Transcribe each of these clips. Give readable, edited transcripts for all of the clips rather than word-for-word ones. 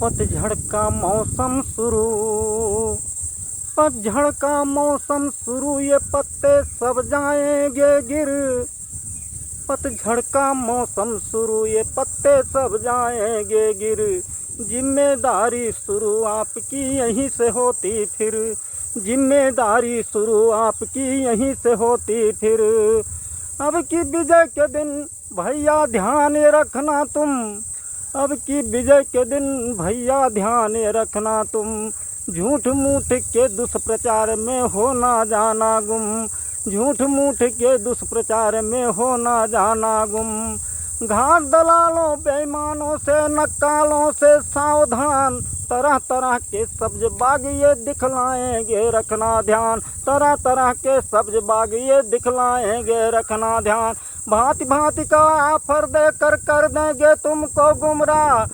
पतझड़ का मौसम शुरू, पतझड़ का मौसम शुरू, ये पत्ते सब जाएंगे गिर। पतझड़ का मौसम शुरू, ये पत्ते सब जाएंगे गिर। जिम्मेदारी शुरू आपकी यहीं से होती फिर, जिम्मेदारी शुरू आपकी यहीं से होती फिर। अब की विजय के दिन भैया ध्यान रखना तुम, अब की विजय के दिन भैया ध्यान रखना तुम। झूठ मूठ के दुष्प्रचार में हो ना जाना गुम, झूठ मूठ के दुष्प्रचार में हो ना जाना गुम। घाट दलालों बेईमानों से नक्कालों से सावधान, तरह तरह के सब्ज बाग ये दिखलाएंगे रखना ध्यान, तरह तरह के सब्ज बाग ये दिखलाएंगे रखना ध्यान। भांति भांति का ऑफर दे कर देंगे तुमको गुमराह,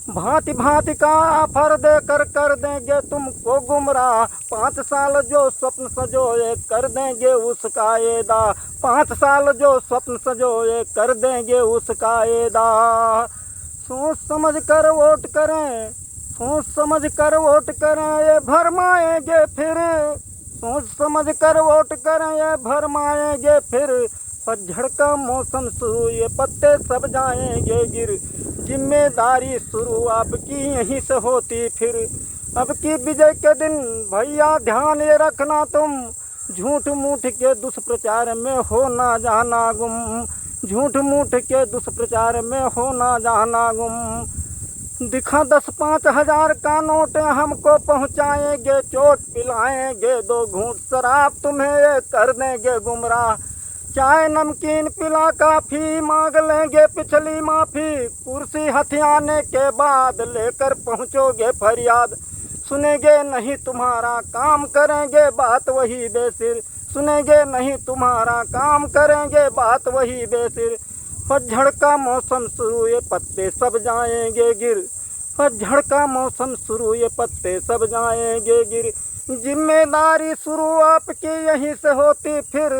भांति भांति का ऑफर दे कर देंगे तुमको गुमराह। 5 साल जो स्वप्न सजोए कर देंगे उसका एदा, 5 साल जो स्वप्न सजोए कर देंगे उसका एदा। सोच समझ कर वोट करें, सोच समझ कर वोट करें, ये भरमाएंगे फिर। सोच समझ कर वोट करें, ये भरमाएंगे फिर। पतझड़ का मौसम शुरू, ये पत्ते सब जाएंगे गिर। जिम्मेदारी शुरू आपकी यहीं से होती फिर। अब की विजय के दिन भैया ध्यान ये रखना तुम, झूठ मूठ के दुष्प्रचार में हो ना जाना गुम, झूठ मूठ के दुष्प्रचार में हो ना जाना गुम। दिखा 10-5 हजार का नोट हमको पहुंचाएंगे चोट पिलाएंगे, 2 घूंट शराब तुम्हें ये कर देंगे गुमराह। चाय नमकीन पिला काफी मांग लेंगे पिछली माफी, कुर्सी हथियाने के बाद लेकर पहुंचोगे फरियाद। सुनेंगे नहीं तुम्हारा काम करेंगे बात वही बेसिर, सुनेंगे नहीं तुम्हारा काम करेंगे बात वही बेसिर। पतझड़ का मौसम शुरू, ये पत्ते सब जाएंगे गिर। पतझड़ का मौसम शुरू, ये पत्ते सब जाएंगे गिर। जिम्मेदारी शुरू आपकी यहीं से होती फिर,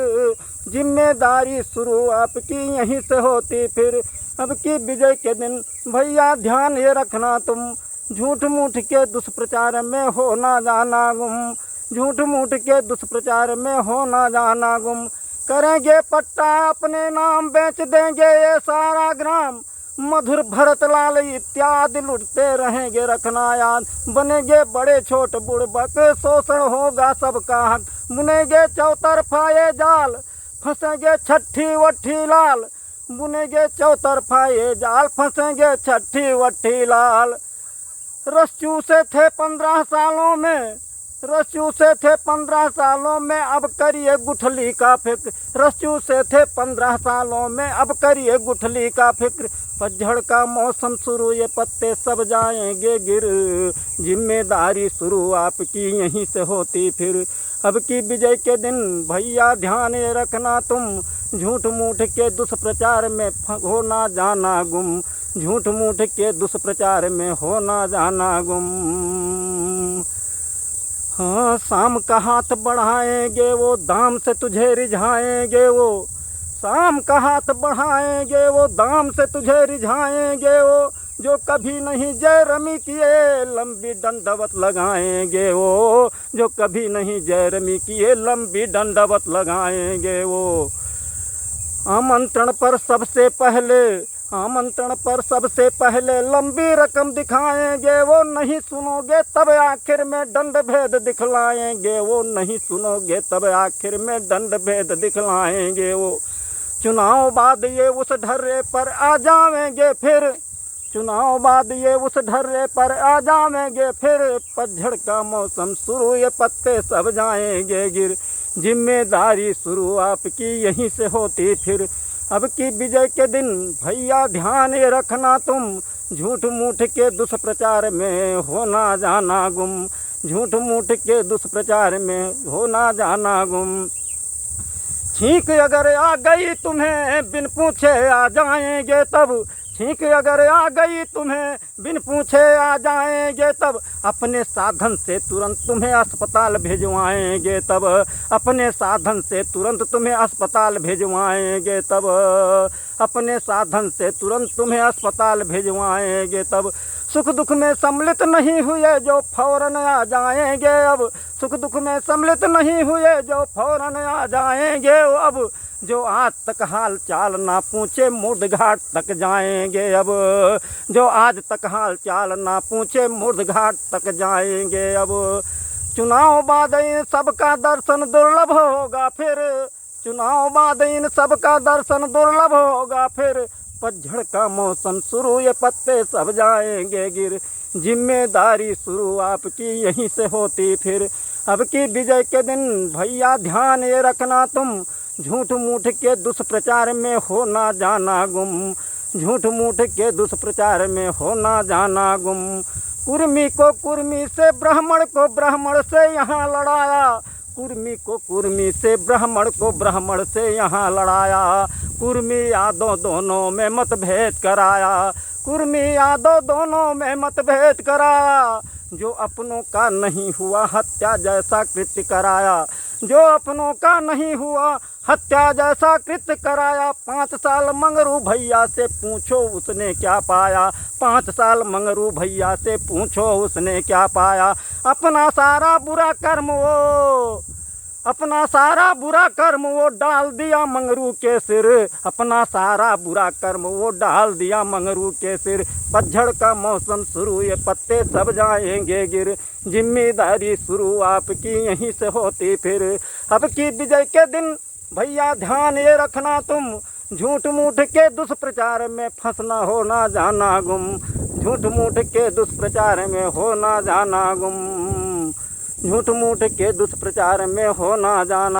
जिम्मेदारी शुरू आपकी यहीं से होती फिर। अब की विजय के दिन भैया ध्यान ये रखना तुम, झूठ मूठ के दुष्प्रचार में हो ना जाना गुम, झूठ मूठ के दुष्प्रचार में हो ना जाना गुम। करेंगे पट्टा अपने नाम बेच देंगे ये सारा ग्राम, मधुर भरतलाल इत्यादि लुटते रहेंगे रखना याद। बनेंगे बड़े छोट बुड़बक शोषण होगा सबका हक, बुनेंगे चौतरफा ये जाल फंसेंगे छठी वट्ठी लाल, बुनेंगे चौतरफा ये जाल फंसेंगे छठी वट्ठी लाल। रस चूसे थे 15 सालों में, रस चूसे थे 15 सालों में, अब करिए गुठली का फिक्र। रस चूसे थे 15 सालों में, अब करिए गुठली का फिक्र। पतझड़ का मौसम शुरू, ये पत्ते सब जाएंगे गिर। जिम्मेदारी शुरू आपकी यहीं से होती फिर। अब की विजय के दिन भैया ध्यान ये रखना तुम, झूठ मूठ के दुष्प्रचार में हो ना जाना गुम, झूठ मूठ के दुष्प्रचार में हो ना जाना गुम। हाँ, शाम का हाथ बढ़ाएंगे वो दाम से तुझे रिझाएंगे वो, शाम का हाथ बढ़ाएंगे वो दाम से तुझे रिझाएंगे वो। जो कभी नहीं जय रमी किए लंबी दंडवत लगाएंगे वो, जो कभी नहीं जय रमी किए लंबी दंडवत लगाएंगे वो। आमंत्रण पर सबसे पहले, आमंत्रण पर सबसे पहले लंबी रकम दिखाएंगे वो। नहीं सुनोगे तब आखिर में दंड भेद दिखलाएंगे वो, नहीं सुनोगे तब आखिर में दंड भेद दिखलाएंगे वो। चुनाव बाद ये उस ढर्रे पर आ जाएंगे फिर, चुनाव बाद ये उस ढर्रे पर आ जाएंगे फिर। पतझड़ का मौसम शुरू, ये पत्ते सब जाएंगे गिर। जिम्मेदारी शुरू आपकी यहीं से होती फिर। अब की विजय के दिन भैया ध्यान ये रखना तुम, झूठ मूठ के दुष्प्रचार में हो ना जाना गुम, झूठ मूठ के दुष्प्रचार में हो ना जाना गुम। छींक अगर आ गई तुम्हें बिन पूछे आ जाएंगे तब, छींक अगर आ गई तुम्हें बिन पूछे आ जाएंगे तब। अपने साधन से तुरंत तुम्हें अस्पताल भिजवाएंगे तब, अपने साधन से तुरंत तुम्हें अस्पताल भिजवाएंगे तब, अपने साधन से तुरंत तुम्हें अस्पताल भिजवाएंगे तब। सुख दुख में सम्मिलित नहीं हुए जो फौरन आ जाएंगे अब, सुख दुख में सम्मिलित नहीं हुए जो फौरन आ जाएंगे अब, जो आज तक हाल चाल ना पूछे मुर्द घाट तक जाएंगे अब, जो आज तक हाल चाल ना पूछे मुर्द घाट तक जाएंगे अब। चुनाव बाद इन सबका दर्शन दुर्लभ होगा फिर, चुनाव बाद इन सबका दर्शन दुर्लभ होगा फिर, पतझड़ का मौसम शुरू ये पत्ते सब जाएंगे गिर, जिम्मेदारी शुरू आपकी यहीं से होती फिर। अब की विजय के दिन भैया ध्यान ये रखना तुम, झूठ मूठ के दुष्प्रचार में हो ना जाना गुम, झूठ मूठ के दुष्प्रचार में हो ना जाना गुम। कुर्मी को कुर्मी से ब्राह्मण को ब्राह्मण से यहाँ लड़ाया, कुर्मी को कुर्मी से ब्राह्मण को ब्राह्मण से यहाँ लड़ाया, कुर्मी यादव दोनों में मतभेद कराया, कुर्मी यादव दोनों में मतभेद कराया। जो अपनों का नहीं हुआ हत्या जैसा कृत्य कराया, जो अपनों का नहीं हुआ हत्या जैसा कृत्य कराया। 5 साल मंगरू भैया से पूछो उसने क्या पाया, 5 साल मंगरू भैया से पूछो उसने क्या पाया। अपना सारा बुरा कर्म वो, अपना सारा बुरा कर्म वो डाल दिया मंगरू के सिर, अपना सारा बुरा कर्म वो डाल दिया मंगरू के सिर। पतझड़ का मौसम शुरू ये पत्ते सब जाएंगे गिर, जिम्मेदारी शुरू आपकी यहीं से होती फिर। अब की विजय के दिन भैया ध्यान ये रखना तुम, झूठ मूठ के दुष्प्रचार में फंसना हो ना जाना गुम, झूठ मूठ के दुष्प्रचार में हो ना जाना गुम, झूठ मूठ के दुष्प्रचार में हो ना जाना।